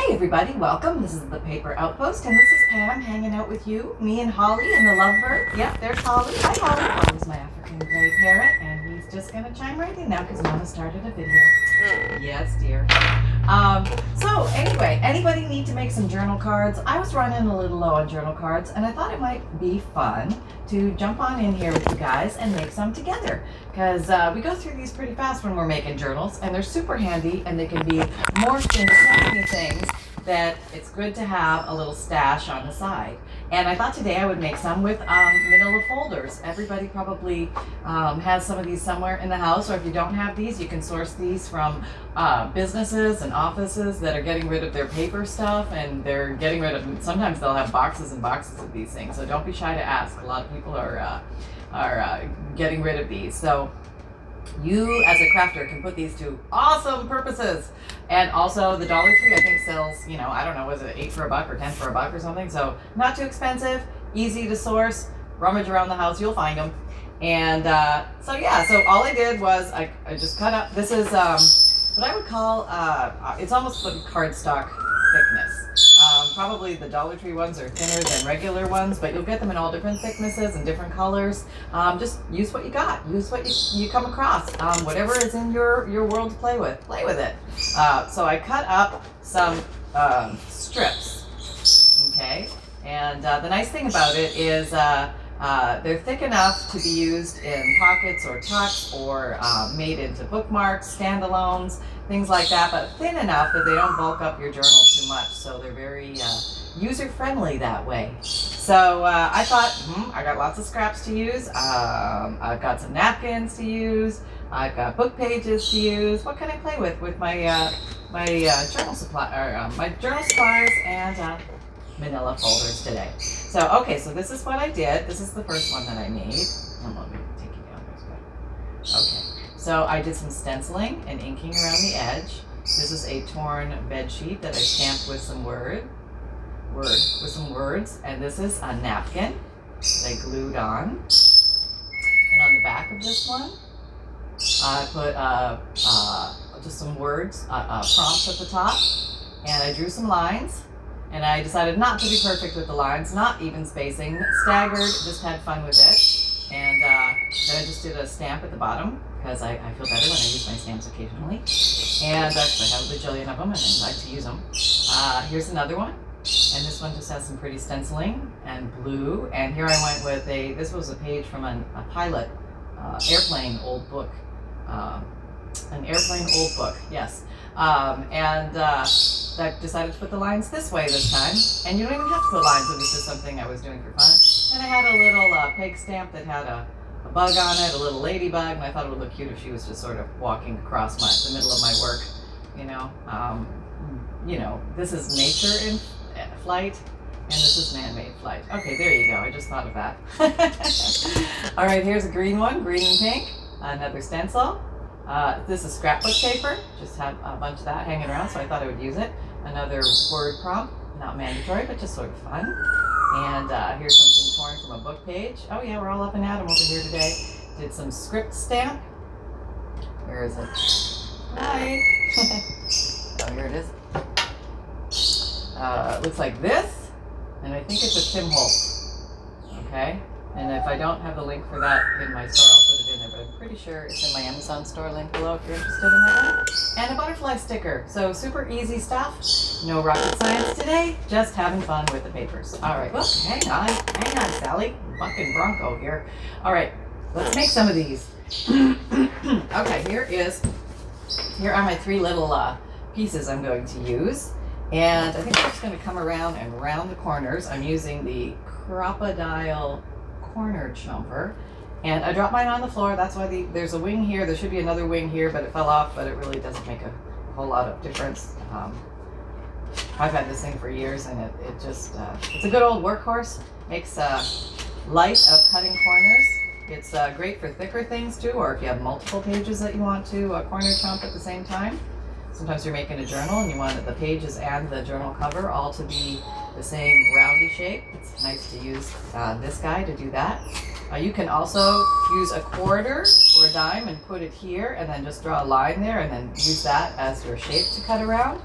Hey everybody, welcome. This is the Paper Outpost, and this is Pam hanging out with you, me and Holly and the lovebird. Yep, there's Holly. Hi Holly. Holly's my African gray parrot, and he's just gonna chime right in now because Mama started a video. Yes, dear. So anyway, anybody need to make some journal cards? I was running a little low on journal cards, and I thought it might be fun to jump on in here with you guys and make some together, because we go through these pretty fast when we're making journals, and they're super handy, and they can be morphed into so many things that it's good to have a little stash on the side. And I thought today I would make some with manila folders. Everybody probably has some of these somewhere in the house, or if you don't have these, you can source these from businesses and offices that are getting rid of their paper stuff, and they're getting rid of, sometimes they'll have boxes and boxes of these things, so don't be shy to ask. A lot of people are getting rid of these. So you as a crafter can put these to awesome purposes. And also the Dollar Tree I think sells, you know, I don't know, was it 8 for a buck or 10 for a buck or something? So not too expensive, easy to source, rummage around the house, you'll find them. And so yeah, so all I did was I just cut up, this is what I would call, it's almost like cardstock thickness. Probably the Dollar Tree ones are thinner than regular ones, but you'll get them in all different thicknesses and different colors. Just use what you got. Use what you come across. Whatever is in your world to play with it. So I cut up some strips, okay? And the nice thing about it is they're thick enough to be used in pockets or tucks, or made into bookmarks, standalones, things like that, but thin enough that they don't bulk up your journal too much. So they're very user-friendly that way. So I thought, I got lots of scraps to use. I've got some napkins to use. I've got book pages to use. What can I play with my journal supply, my journal supplies and manila folders today. So okay, so this is what I did. This is the first one that I made. Let me take you down this way. Okay. So I did some stenciling and inking around the edge. This is a torn bed sheet that I stamped with some words, and this is a napkin that I glued on. And on the back of this one, I put just some words, prompts at the top, and I drew some lines. And I decided not to be perfect with the lines, not even spacing, staggered, just had fun with it. And then I just did a stamp at the bottom, because I feel better when I use my stamps occasionally. And I have a bajillion of them, and I like to use them. Here's another one. And this one just has some pretty stenciling and blue. And here I went with this was a page from a pilot airplane old book. An airplane old book, yes. I decided to put the lines this way this time. And you don't even have to put lines, it was just something I was doing for fun. And I had a little peg stamp that had a bug on it, a little ladybug, and I thought it would look cute if she was just sort of walking across the middle of my work, you know. This is nature in flight, and this is man-made flight. Okay, there you go, I just thought of that. All right, here's a green one, green and pink, another stencil. This is scrapbook paper, just have a bunch of that hanging around, so I thought I would use it. Another word prompt, not mandatory, but just sort of fun. And here's something torn from a book page. Oh yeah, we're all up and at 'em over here today. Did some script stamp. Where is it? Hi. Oh, here it is. It looks like this, and I think it's a Tim Holtz. Okay? And if I don't have the link for that in my store, I'll put it in there, but I'm pretty sure it's in my Amazon store link below if you're interested in that one. And a butterfly sticker. So super easy stuff. No rocket science today, just having fun with the papers. All right, well, hang on, Sally. Fucking Bronco here. All right, let's make some of these. Okay, here are my 3 little pieces I'm going to use. And I think I'm just going to come around and round the corners. I'm using the Crocodile corner Chomper, and I dropped mine on the floor. That's why there's a wing here. There should be another wing here, but it fell off, but it really doesn't make a whole lot of difference. I've had this thing for years, and it just it's a good old workhorse. Makes light of cutting corners. It's great for thicker things too, or if you have multiple pages that you want to corner chomp at the same time. Sometimes you're making a journal and you want the pages and the journal cover all to be the same roundy shape. It's nice to use this guy to do that. You can also use a quarter or a dime and put it here, and then just draw a line there, and then use that as your shape to cut around.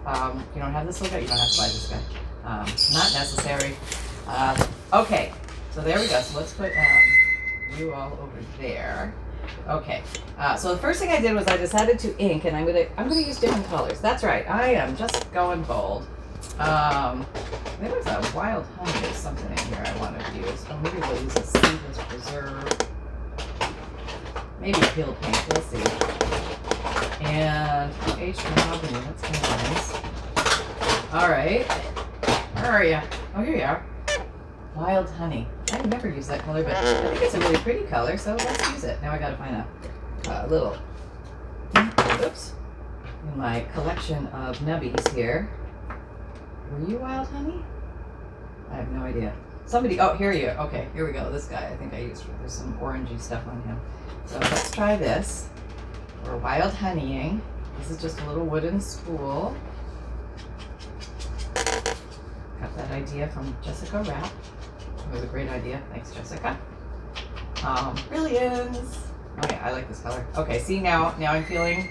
If you don't have this little guy, you don't have to buy this guy. Not necessary. Okay, so there we go. So let's put you all over there. Okay, so the first thing I did was I decided to ink, and I'm gonna use different colors. That's right, I am just going bold. There was a wild honey or something in here I wanted to use. Oh, maybe we'll use a seedless preserve. Maybe peeled pink, we'll see. And H mahogany, that's kind of nice. All right, where are you? Oh, here you are. Wild honey. I've never used that color, but I think it's a really pretty color, so let's use it. Now I gotta find a little, oops, in my collection of nubbies here. Were you wild honey? I have no idea. Somebody, oh, here you are. Okay, here we go. This guy, I think I used, there's some orangey stuff on him. So let's try this. We're wild honeying. This is just a little wooden spool. Got that idea from Jessica Rapp. It was a great idea. Thanks, Jessica. Brilliance. Oh yeah, I like this color. Okay, see now I'm feeling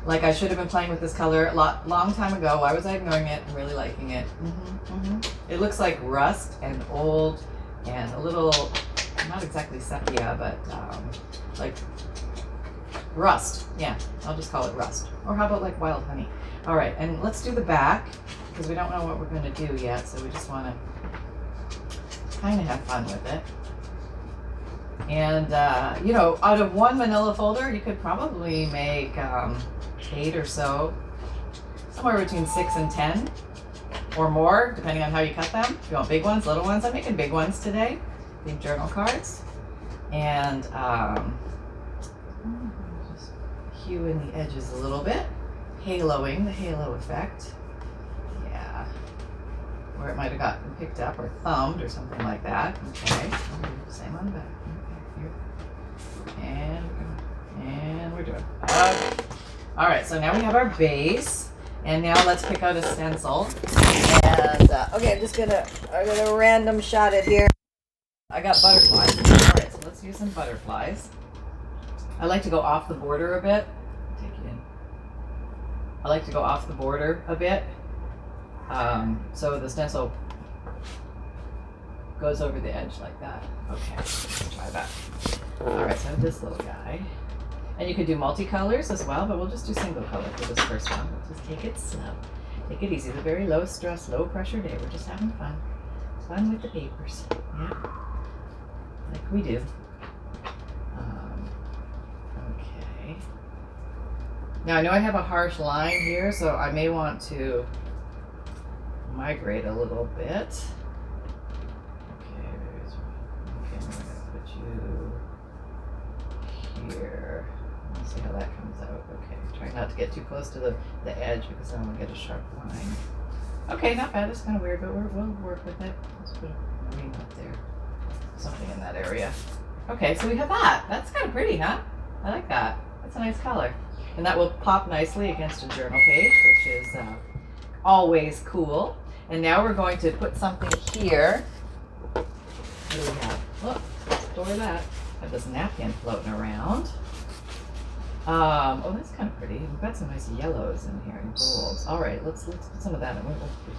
like I should have been playing with this color long time ago. Why was I ignoring it? I'm really liking it. It looks like rust and old and a little, not exactly sepia, but like rust. Yeah, I'll just call it rust. Or how about like wild honey? All right, and let's do the back because we don't know what we're going to do yet, so we just want to kind of have fun with it. And you know, out of one manila folder, you could probably make 8 or so, somewhere between 6 and 10 or more, depending on how you cut them. If you want big ones, little ones, I'm making big ones today, big journal cards. And just hue in the edges a little bit, haloing, the halo effect. Yeah, where it might have gotten picked up or thumbed or something like that. Okay, same on the back. Okay, here. And we're doing. Okay. All right, so now we have our base, and now let's pick out a stencil. And okay, I'm gonna random shot it here. I got butterflies. All right, so let's use some butterflies. I like to go off the border a bit. Take it in. I like to go off the border a bit, so the stencil goes over the edge like that. Okay, let's try that. All right, so I have this little guy. And you could do multicolors as well, but we'll just do single color for this first one. We'll just take it slow. Take it easy. It's a very low stress, low pressure day. We're just having fun. Fun with the papers. Yeah. Like we do. Okay. Now I know I have a harsh line here, so I may want to migrate a little bit. Okay, I'm gonna put you here. Let's see how that comes out. Okay, try not to get too close to the edge because I don't want to get a sharp line. Okay, not bad. It's kind of weird, but we'll work with it. Let's put a ring up there. Something in that area. Okay, so we have that. That's kind of pretty, huh? I like that. That's a nice color. And that will pop nicely against a journal page, which is always cool. And now we're going to put something here. What do we have? Look, store that. I have this napkin floating around. Oh, that's kind of pretty. We've got some nice yellows in here and golds. All right, let's put some of that in.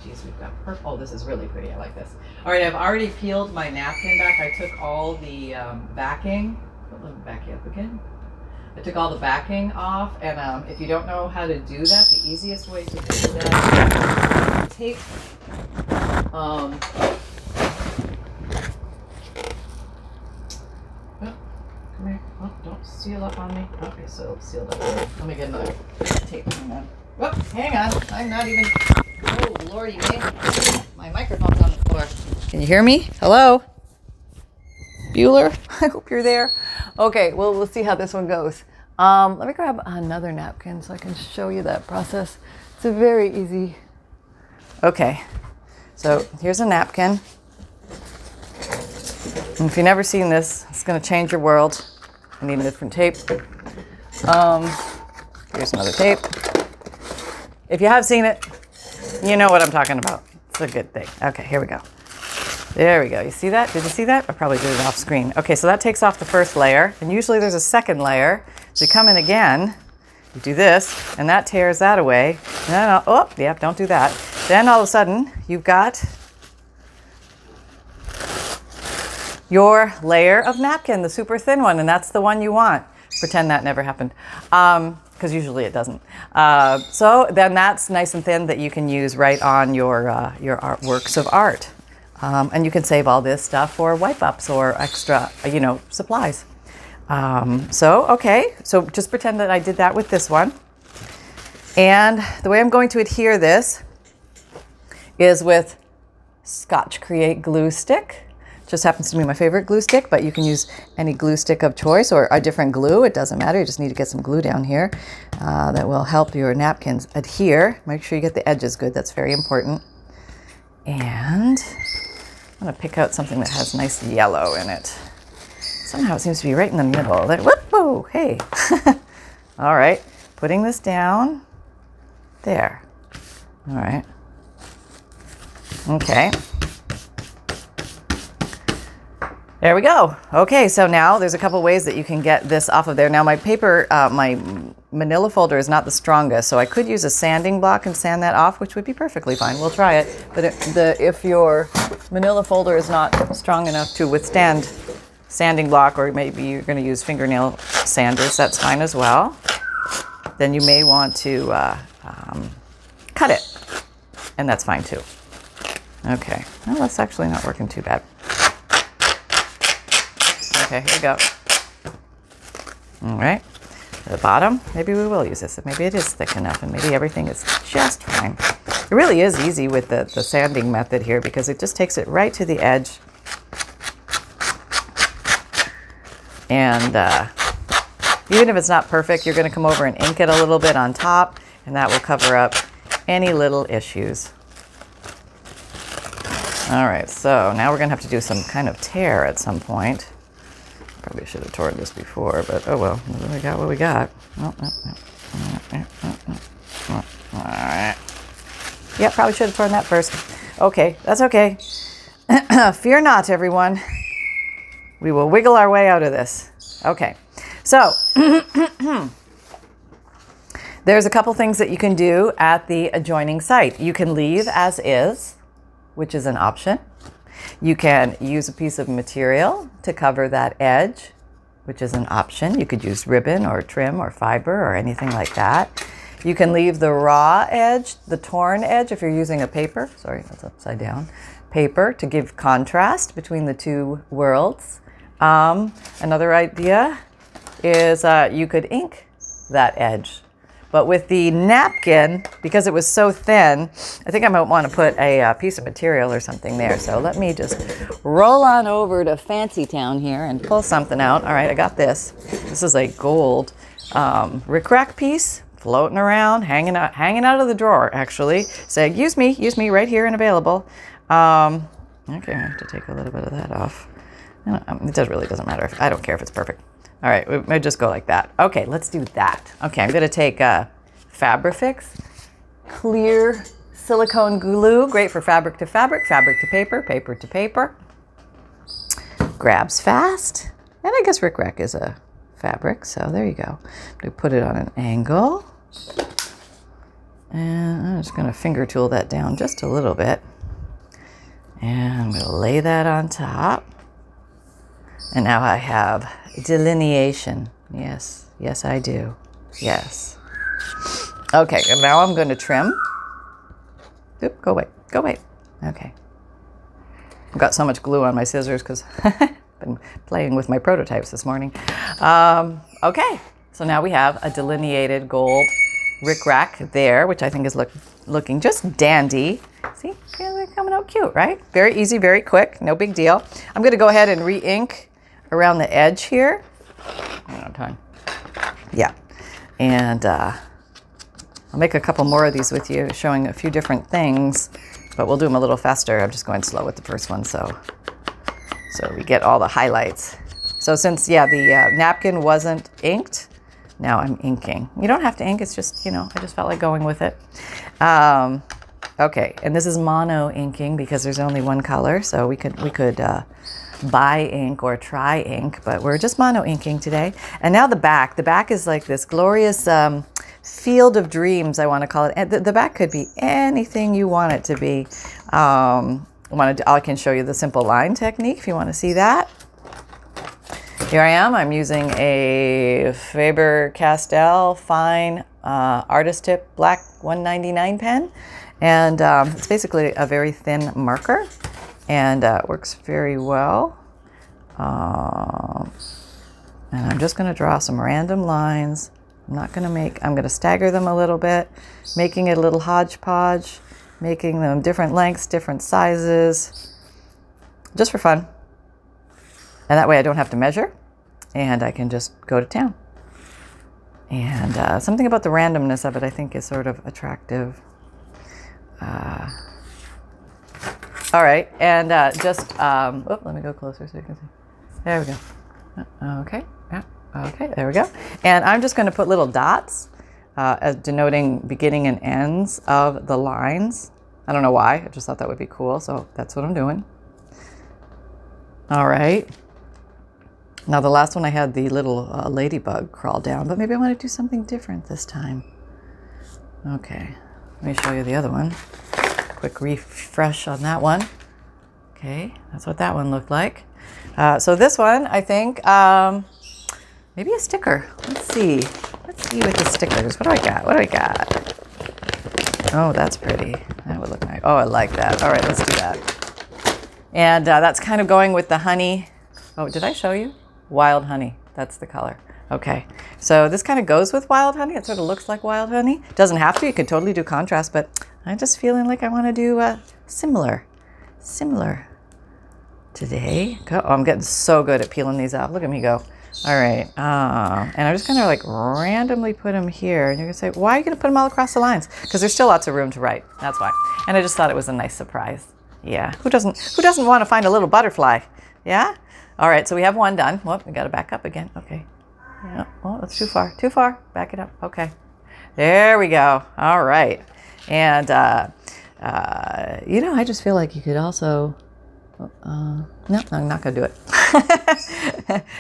Geez, we've got purple. Oh, this is really pretty. I like this. All right, I've already peeled my napkin back. I took all the backing. Let me back you up again. I took all the backing off, and if you don't know how to do that, the easiest way to do that is take come here. Oh, don't seal up on me. Okay, so sealed up. Let me get another tape. Hang on. Whoop, hang on. I'm not even. Oh, lordy me. My microphone's on the floor. Can you hear me? Hello? Bueller? I hope you're there. Okay, well, we'll see how this one goes. Let me grab another napkin so I can show you that process. It's a very easy. Okay, so here's a napkin. And if you've never seen this, it's going to change your world. I need a different tape. Here's some other tape. If you have seen it, you know what I'm talking about. It's a good thing. Okay, here we go. There we go. You see that? Did you see that? I probably did it off screen. Okay, so that takes off the first layer. And usually there's a second layer. So you come in again you do this, and that tears that away. No, oh, yep, don't do that. Then all of a sudden, you've got your layer of napkin, the super thin one, and that's the one you want. Pretend that never happened, because usually it doesn't. So then that's nice and thin that you can use right on your works of art. And you can save all this stuff for wipe-ups or extra, supplies. Okay, so just pretend that I did that with this one. And the way I'm going to adhere this is with Scotch Create glue stick. Just happens to be my favorite glue stick, but you can use any glue stick of choice or a different glue. It doesn't matter. You just need to get some glue down here that will help your napkins adhere. Make sure you get the edges good. That's very important. And I'm going to pick out something that has nice yellow in it. Somehow it seems to be right in the middle. There, whoop, hey. All right, putting this down there. All right. Okay. There we go. Okay, so now there's a couple ways that you can get this off of there. Now my paper, my manila folder is not the strongest, so I could use a sanding block and sand that off, which would be perfectly fine. We'll try it. But if your manila folder is not strong enough to withstand sanding block, or maybe you're going to use fingernail sanders, that's fine as well. Then you may want to cut it, and that's fine too. Okay, well, that's actually not working too bad. Okay, here we go. All right, to the bottom, maybe we will use this. Maybe it is thick enough, and maybe everything is just fine. It really is easy with the sanding method here, because it just takes it right to the edge. And even if it's not perfect, you're going to come over and ink it a little bit on top, and that will cover up any little issues. All right, so now we're going to have to do some kind of tear at some point. Probably should have torn this before, but oh well. We got what we got. All right. Yeah, probably should have torn that first. Okay, that's okay. Fear not, everyone. We will wiggle our way out of this. Okay, so there's a couple things that you can do at the adjoining site. You can leave as is, which is an option. You can use a piece of material to cover that edge, which is an option. You could use ribbon or trim or fiber or anything like that. You can leave the raw edge, the torn edge, if you're using a paper. Sorry, that's upside down. Paper to give contrast between the two worlds. Another idea is you could ink that edge. But with the napkin, because it was so thin, I think I might want to put a piece of material or something there. So let me just roll on over to Fancy Town here and pull something out. All right, I got this. This is a gold rickrack piece floating around, hanging out of the drawer, actually, saying, use me right here and available. Okay, I have to take a little bit of that off. It really doesn't matter. I don't care if it's perfect. All right, we might just go like that. Okay, let's do that. Okay, I'm gonna take Fabrifix clear silicone glue, great for fabric to fabric, fabric to paper, paper to paper. Grabs fast, and I guess rickrack is a fabric, so there you go. I'm gonna put it on an angle, and I'm just gonna finger tool that down just a little bit, and I'm gonna lay that on top. And now I have delineation. Yes, yes I do. Yes. Okay, and now I'm going to trim. Oop, go away, go away. Okay. I've got so much glue on my scissors because I've been playing with my prototypes this morning. Okay, so now we have a delineated gold rickrack there, which I think is looking just dandy. See, they're coming out cute, right? Very easy, very quick, no big deal. I'm going to go ahead and re-ink around the edge here. Time. Yeah, and I'll make a couple more of these with you, showing a few different things, but we'll do them a little faster. I'm just going slow with the first one, so we get all the highlights. So since, the napkin wasn't inked, now I'm inking. You don't have to ink, it's just, I just felt like going with it. Okay, and this is mono inking because there's only one color, so we could buy ink or try ink, but we're just mono inking today. And now the back is like this glorious field of dreams, I want to call it. And the back could be anything you want it to be. I can show you the simple line technique if you want to see that. Here I am. I'm using a Faber-Castell fine artist tip black 199 pen, and it's basically a very thin marker, and it works very well. And I'm just going to draw some random lines. I'm going to stagger them a little bit, making it a little hodgepodge, making them different lengths, different sizes, just for fun. And that way I don't have to measure, and I can just go to town. And something about the randomness of it I think is sort of attractive. All right, and let me go closer so you can see. There we go. Okay, yeah, okay, there we go. And I'm just going to put little dots as denoting beginning and ends of the lines. I don't know why, I just thought that would be cool, so that's what I'm doing. All right. Now the last one I had the little ladybug crawl down, but maybe I want to do something different this time. Okay, let me show you the other one. Quick refresh on that one. Okay, that's what that one looked like. So this one, I think, maybe a sticker. Let's see with the stickers. What do I got? Oh, that's pretty. That would look nice. Oh, I like that. All right, let's do that. And that's kind of going with the honey. Oh, did I show you? Wild honey. That's the color. Okay. So this kind of goes with wild honey. It sort of looks like wild honey. Doesn't have to. You could totally do contrast, but I'm just feeling like I want to do similar today. Oh, I'm getting so good at peeling these off. Look at me go. All right. And I'm just going to like randomly put them here. And you're going to say, why are you going to put them all across the lines? Because there's still lots of room to write. That's why. And I just thought it was a nice surprise. Yeah. Who doesn't want to find a little butterfly? Yeah. All right. So we have one done. Well, we got to back up again. Okay. Yeah. Oh, that's too far. Too far. Back it up. Okay. There we go. All right. And, I just feel like you could also, no, I'm not going to do it.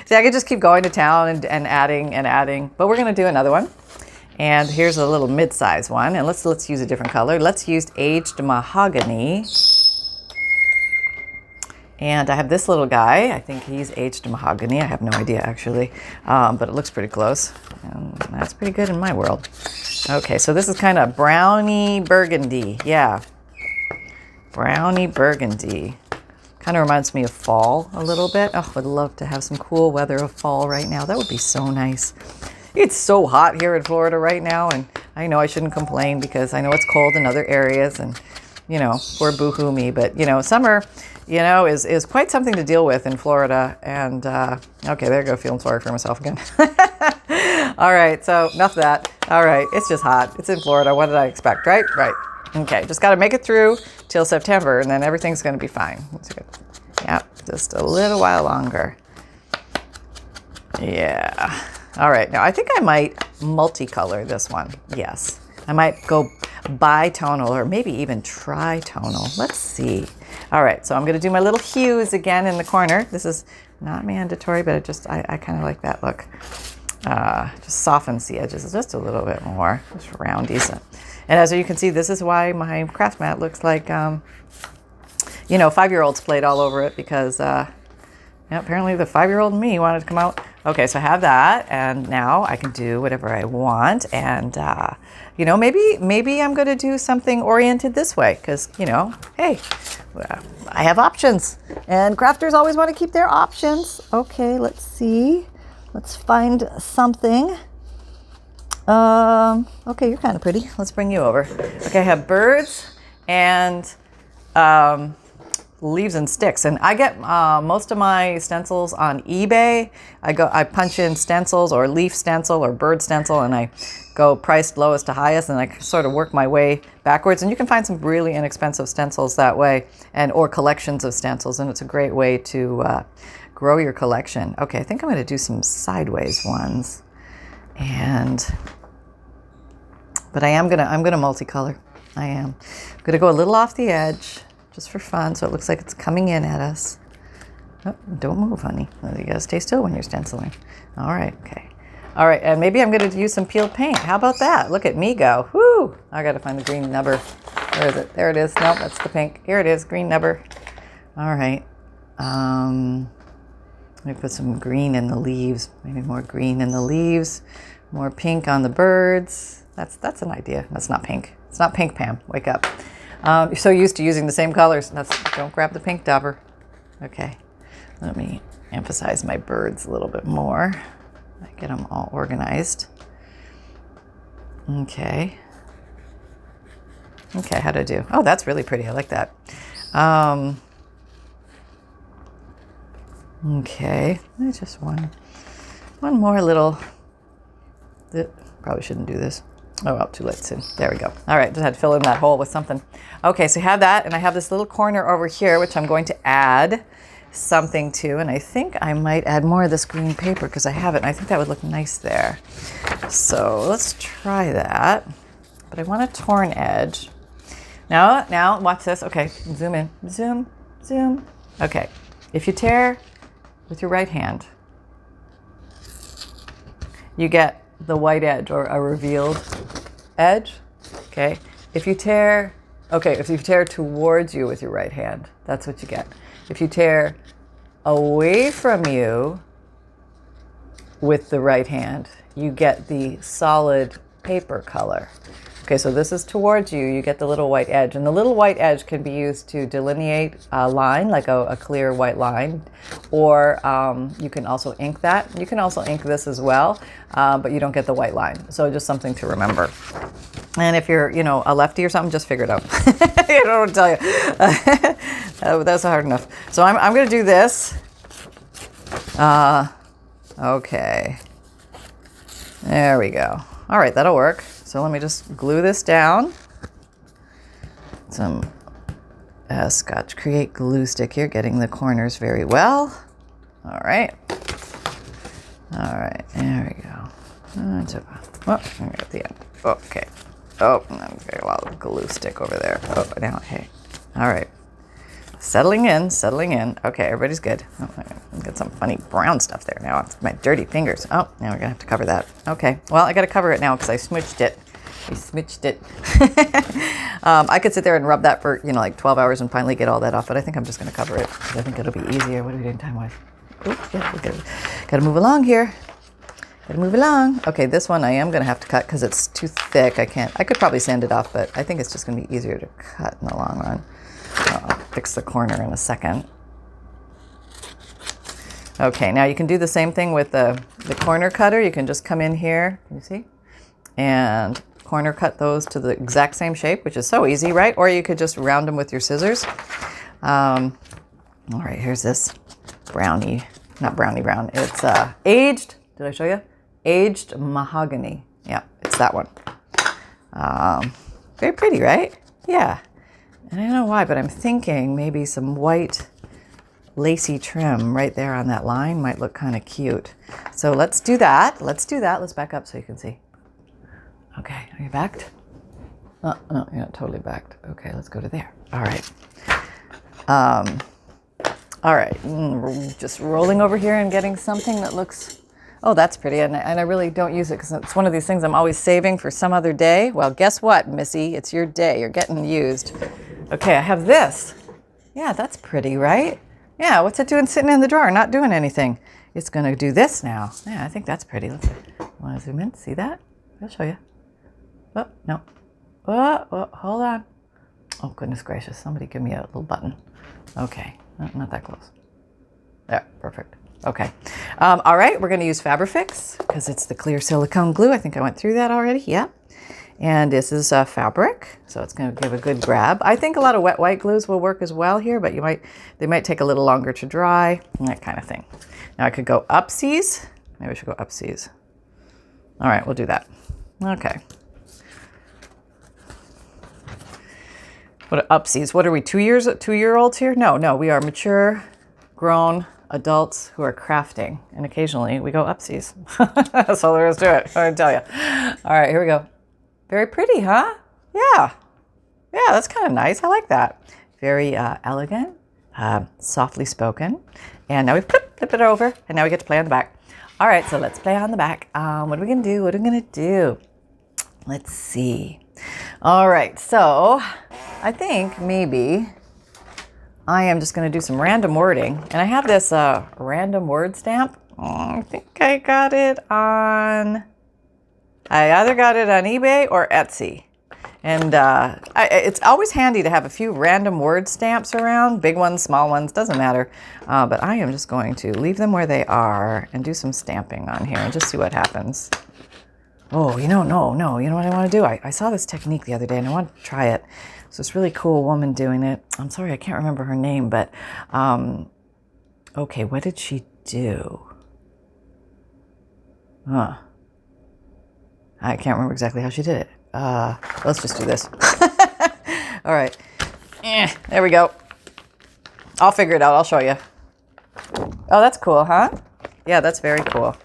See, I could just keep going to town and adding, but we're going to do another one. And here's a little mid-size one. And let's use a different color. Let's use aged mahogany. And I have this little guy. I think he's aged mahogany. I have no idea, actually. But it looks pretty close. And that's pretty good in my world. Okay, so this is kind of browny burgundy. Yeah. Browny burgundy. Kind of reminds me of fall a little bit. Oh, would love to have some cool weather of fall right now. That would be so nice. It's so hot here in Florida right now. And I know I shouldn't complain because I know it's cold in other areas. And, poor boo-hoo me. But, summer, is quite something to deal with in Florida. And, okay, there I go, feeling sorry for myself again. All right, so enough of that. All right, it's just hot. It's in Florida. What did I expect, right? Right. Okay, just got to make it through till September, and then everything's going to be fine. That's good. Yeah, just a little while longer. Yeah. All right, now I think I might multicolor this one. Yes, I might go bitonal or maybe even tritonal. Let's see. All right, so I'm going to do my little hues again in the corner. This is not mandatory, but I kind of like that look. Just softens the edges just a little bit more, just roundies it. And as you can see, this is why my craft mat looks like, 5-year-olds played all over it because, apparently the 5-year-old in me wanted to come out. Okay, so I have that, and now I can do whatever I want. And, maybe I'm going to do something oriented this way because, hey, I have options. And crafters always want to keep their options. Okay, let's see. Let's find something. Okay, you're kind of pretty. Let's bring you over. Okay, I have birds and leaves and sticks. And I get most of my stencils on eBay. I punch in stencils or leaf stencil or bird stencil, and I go priced lowest to highest, and I sort of work my way backwards. And you can find some really inexpensive stencils that way, or collections of stencils, and it's a great way to grow your collection. Okay, I think I'm going to do some sideways ones. But I'm gonna multicolor. I am. I'm gonna go a little off the edge, just for fun, so it looks like it's coming in at us. Oh, don't move, honey. You gotta stay still when you're stenciling. All right, okay. All right, and maybe I'm going to use some peeled paint. How about that? Look at me go. Whoo! I got to find the green nubber. Where is it? There it is. Nope, that's the pink. Here it is, green nubber. All right. Let me put some green in the leaves. Maybe more green in the leaves. More pink on the birds. That's an idea. That's not pink. It's not pink, Pam. Wake up. You're so used to using the same colors. Don't grab the pink dauber. Okay. Let me emphasize my birds a little bit more. Get them all organized. Okay. Okay, how'd I do? Oh, that's really pretty. I like that. Okay, just one more little. Probably shouldn't do this. Oh well, too late soon. There we go. All right, just had to fill in that hole with something. Okay, so you have that, and I have this little corner over here, which I'm going to add something to, and I think I might add more of this green paper because I have it, and I think that would look nice there. So let's try that. But I want a torn edge. Now watch this. Okay, zoom in. Zoom. Okay, if you tear with your right hand, you get the white edge or a revealed edge. Okay, if you tear towards you with your right hand, that's what you get. If you tear away from you with the right hand, you get the solid paper color. Okay, so this is towards you, you get the little white edge. And the little white edge can be used to delineate a line, like a clear white line. Or you can also ink that. You can also ink this as well, but you don't get the white line. So just something to remember. And if you're, a lefty or something, just figure it out. I don't know what to tell you. That's hard enough. So I'm going to do this. Okay. There we go. All right, that'll work. So let me just glue this down. Some Scotch Create glue stick here, getting the corners very well. All right, there we go. At the end. Okay. Oh, I'm getting a lot of glue stick over there. Oh, now, hey. All right. Settling in. Okay, everybody's good. Oh, I got some funny brown stuff there now. It's my dirty fingers. Oh, now we're gonna have to cover that. Okay, well, I gotta cover it now because I smudged it. I could sit there and rub that for, like 12 hours and finally get all that off, but I think I'm just gonna cover it. I think it'll be easier. What are we doing time-wise? Oh, yeah, we gotta move along here. Okay, this one I am gonna have to cut because it's too thick. I could probably sand it off, but I think it's just gonna be easier to cut in the long run. I'll fix the corner in a second. Okay, now you can do the same thing with the corner cutter. You can just come in here, can you see? And corner cut those to the exact same shape, which is so easy, right? Or you could just round them with your scissors. All right, here's this not brownie brown. It's aged, did I show you? Aged mahogany. Yeah, it's that one. Very pretty, right? Yeah. And I don't know why, but I'm thinking maybe some white lacy trim right there on that line might look kind of cute. So let's do that. Let's back up so you can see. Okay, are you backed? Oh, no, you're not totally backed. Okay, let's go to there. All right. Just rolling over here and getting something that looks, oh, that's pretty. And I really don't use it because it's one of these things I'm always saving for some other day. Well, guess what, Missy? It's your day. You're getting used. Okay, I have this. Yeah, that's pretty, right? Yeah, what's it doing sitting in the drawer, not doing anything? It's going to do this now. Yeah, I think that's pretty. Let's see. Want to zoom in? See that? I'll show you. Oh, no. Oh, hold on. Oh, goodness gracious. Somebody give me a little button. Okay, not that close. There, perfect. Okay. All right, we're going to use Fabrifix because it's the clear silicone glue. I think I went through that already. Yeah. And this is fabric, so it's going to give a good grab. I think a lot of wet white glues will work as well here, but they might take a little longer to dry, and that kind of thing. Now I could go upsies. Maybe I should go upsies. All right, we'll do that. Okay. What are upsies? What are we, 2-year-olds here? No, we are mature, grown adults who are crafting, and occasionally we go upsies. That's all there is to it, I'm going to tell you. All right, here we go. Very pretty, huh? Yeah, that's kind of nice. I like that. Very elegant, softly spoken. And now we flip it over, and now we get to play on the back. All right, so let's play on the back. What are we gonna do? What are we gonna do? Let's see. All right, so I think maybe I am just gonna do some random wording. And I have this random word stamp. I think I got it on, I either got it on eBay or Etsy. And it's always handy to have a few random word stamps around, big ones, small ones, doesn't matter. But I am just going to leave them where they are and do some stamping on here and just see what happens. Oh, you know what I want to do? I saw this technique the other day and I want to try it. So this really cool woman doing it. I'm sorry, I can't remember her name, but okay, what did she do? Huh. I can't remember exactly how she did it. Let's just do this. All right. There we go. I'll figure it out. I'll show you. Oh, that's cool, huh? Yeah, that's very cool.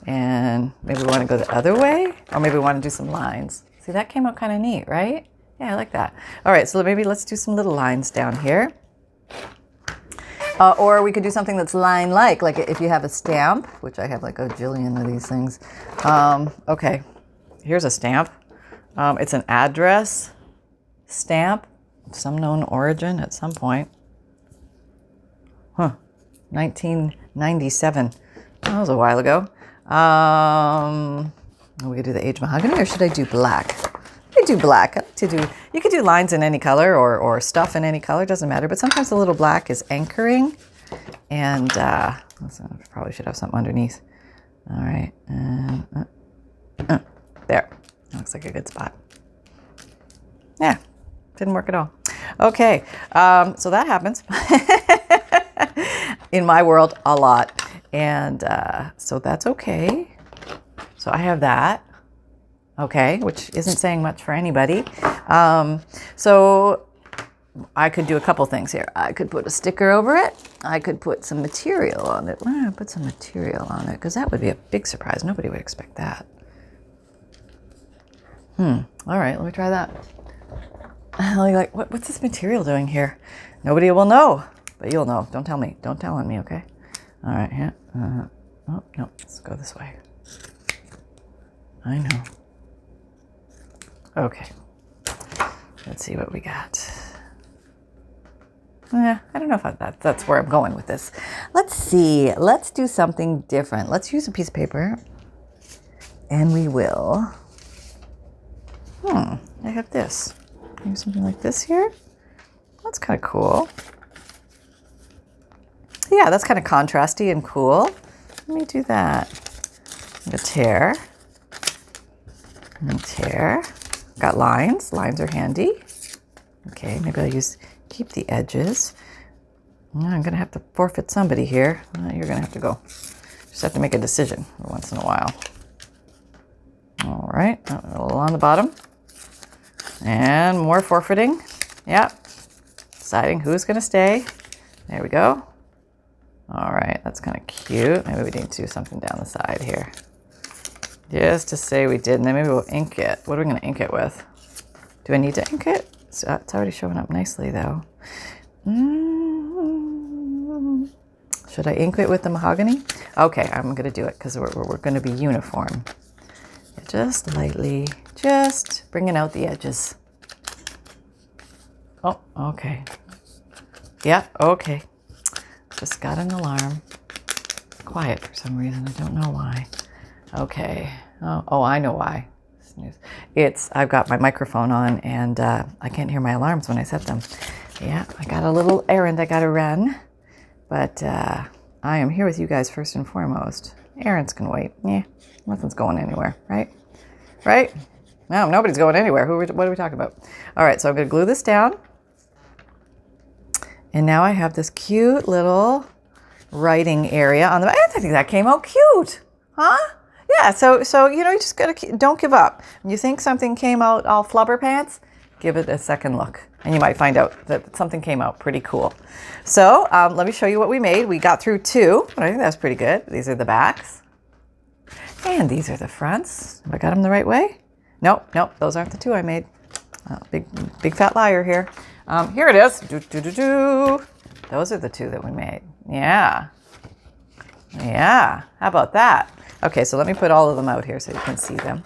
And maybe we want to go the other way, or maybe we want to do some lines. See, that came out kind of neat, right? Yeah, I like that. All right, so maybe let's do some little lines down here. Or we could do something that's line-like if you have a stamp, which I have like a jillion of these things. Okay, here's a stamp. It's an address stamp of some known origin at some point. 1997. That was a while ago. We could do the age mahogany, or should I do black? I do black. I like to do. You could do lines in any color or stuff in any color. Doesn't matter. But sometimes the little black is anchoring, and I probably should have something underneath. All right, there. Looks like a good spot. Yeah, didn't work at all. Okay, so that happens in my world a lot. And so that's okay. So I have that. Okay, which isn't saying much for anybody. So I could do a couple things here. I could put a sticker over it. I could put some material on it. Why don't I put some material on it? Because that would be a big surprise. Nobody would expect that. All right, let me try that. You're like, what's this material doing here? Nobody will know, but you'll know. Don't tell me. Don't tell on me, okay? All right, here. Oh, no, let's go this way. I know. Okay. Let's see what we got. I don't know if that's where I'm going with this. Let's see. Let's do something different. Let's use a piece of paper. And we will... I have this. Maybe something like this here. That's kind of cool. Yeah, that's kind of contrasty and cool. Let me do that. I'm gonna tear. And tear. Got lines. Lines are handy. Okay, maybe I'll keep the edges. I'm gonna have to forfeit somebody here. You're gonna have to go. Just have to make a decision once in a while. All right, a little on the bottom. And more forfeiting. Yep. Deciding who's gonna stay. There we go. All right, that's kind of cute. Maybe we need to do something down the side here. Just to say we did, and then maybe we'll ink it. What are we gonna ink it with? Do I need to ink it? So it's already showing up nicely though. Should I ink it with the mahogany? Okay, I'm gonna do it because we're gonna be uniform. Just lightly, just bringing out the edges. Oh, okay. Yeah, okay. Just got an alarm. Quiet for some reason. I don't know why. Okay. Oh, I know why. I've got my microphone on and I can't hear my alarms when I set them. Yeah, I got a little errand I gotta run. But I am here with you guys first and foremost. Errands can wait. Yeah, nothing's going anywhere, right? Right? No, nobody's going anywhere. What are we talking about? All right, so I'm gonna glue this down. And now I have this cute little writing area on the back. I think that came out cute, huh? Yeah, so you just gotta, don't give up. When you think something came out all flubber pants, give it a second look. And you might find out that something came out pretty cool. So let me show you what we made. We got through 2, but I think that's pretty good. These are the backs. And these are the fronts. Have I got them the right way? Nope, those aren't the 2 I made. Big fat liar here. Here it is. Those are the 2 that we made. Yeah. Yeah, how about that? Okay, so let me put all of them out here so you can see them.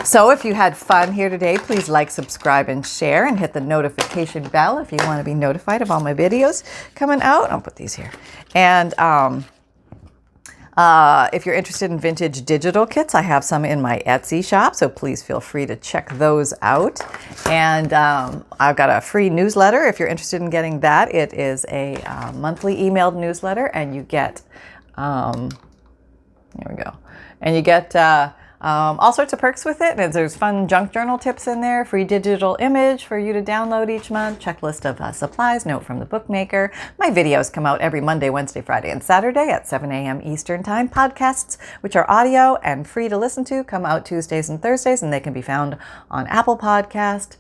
So if you had fun here today, please like, subscribe, and share, and hit the notification bell if you want to be notified of all my videos coming out. I'll put these here. And if you're interested in vintage digital kits, I have some in my Etsy shop, so please feel free to check those out. And I've got a free newsletter if you're interested in getting that. It is a monthly emailed newsletter, and you get, here we go, and you get all sorts of perks with it. And there's fun junk journal tips in there, free digital image for you to download each month, checklist of supplies, note from the bookmaker. My videos come out every Monday, Wednesday, Friday, and Saturday at 7 a.m. Eastern Time. Podcasts, which are audio and free to listen to, come out Tuesdays and Thursdays, and they can be found on Apple Podcast,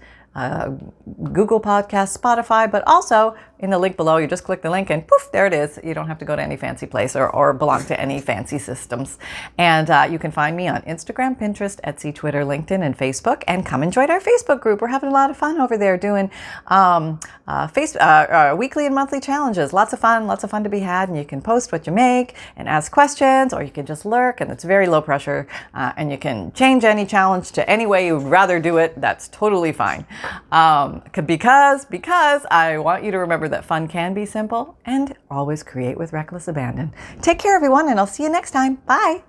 Google Podcasts, Spotify, but also in the link below, you just click the link and poof, there it is. You don't have to go to any fancy place or belong to any fancy systems. And you can find me on Instagram, Pinterest, Etsy, Twitter, LinkedIn, and Facebook. And come and join our Facebook group. We're having a lot of fun over there doing weekly and monthly challenges. Lots of fun to be had. And you can post what you make and ask questions, or you can just lurk, and it's very low pressure. And you can change any challenge to any way you'd rather do it. That's totally fine. Because I want you to remember that fun can be simple, and always create with reckless abandon. Take care, everyone, and I'll see you next time. Bye.